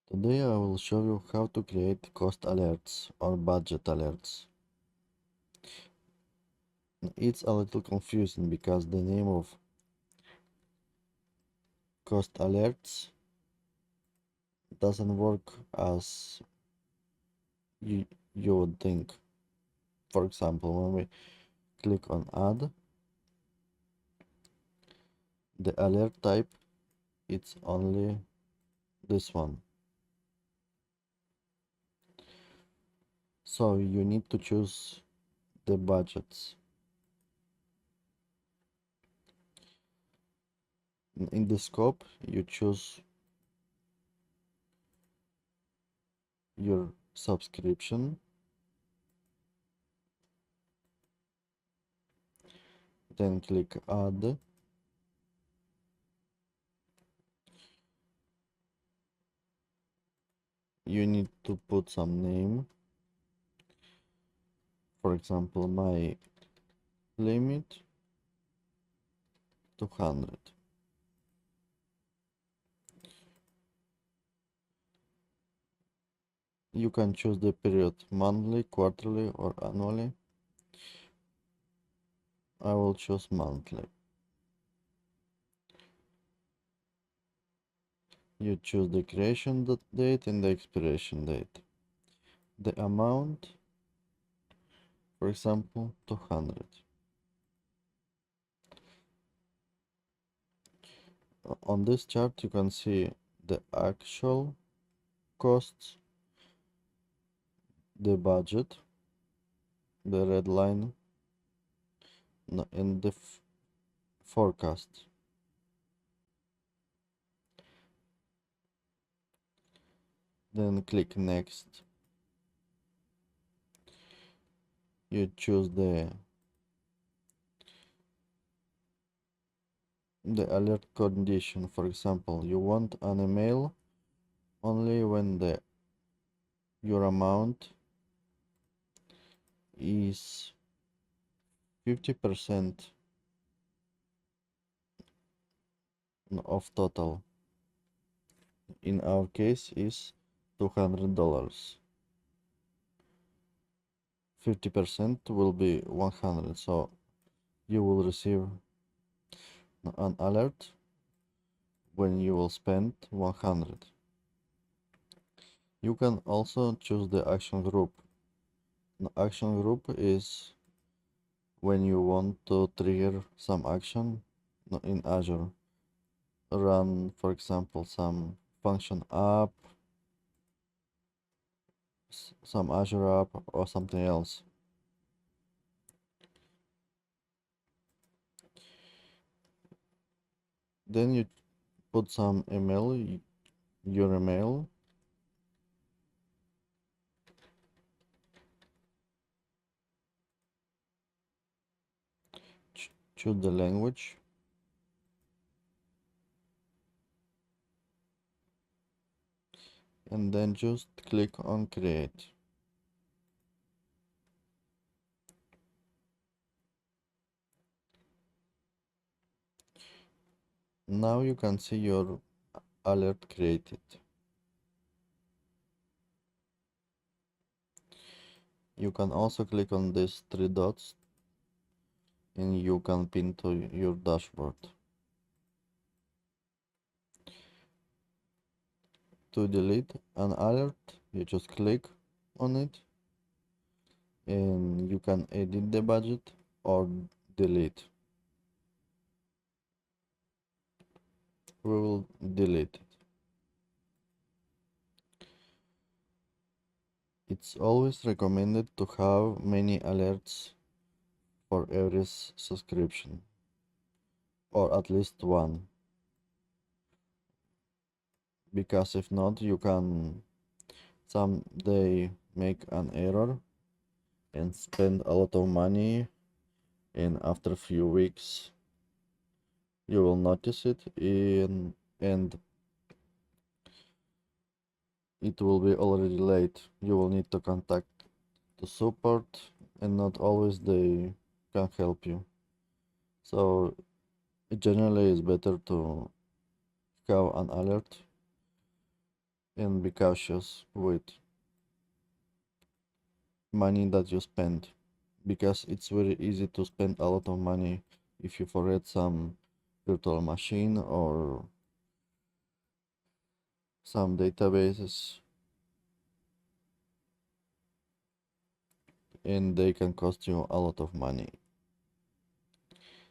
Today I will show you how to create cost alerts or budget alerts. It's a little confusing because the name of cost alerts doesn't work as you, you would think. For example, when we click on add, the alert type, it's only this one. So you need to choose the budgets. In the scope, you choose your subscription, then click add. You need to put some name. For example, my limit 200. You can choose the period monthly, quarterly, or annually. I will choose monthly. You choose the creation date and the expiration date. The amount, for example, 200. On this chart, you can see the actual costs, the budget, the red line, and the forecast. Then click next. You choose the alert condition. For example, you want an email only when your amount is 50% of total. In our case is $200. 50% will be 100, so you will receive an alert when you will spend 100. You can also choose the action group. The action group is when you want to trigger some action in Azure. Run, for example, some function app, some Azure app, or something else. Then you put some email, your email. Choose the language. And then just click on create. Now you can see your alert created. You can also click on these three dots and you can pin to your dashboard. To delete an alert, you just click on it and you can edit the budget or delete. We will delete it. It's always recommended to have many alerts for every subscription, or at least one, because if not, you can someday make an error and spend a lot of money, and after a few weeks you will notice it and it will be already late. You will need to contact the support and not always they can help you. So it generally is better to have an alert and be cautious with money that you spend, because it's very easy to spend a lot of money if you forget some virtual machine or some databases, and they can cost you a lot of money.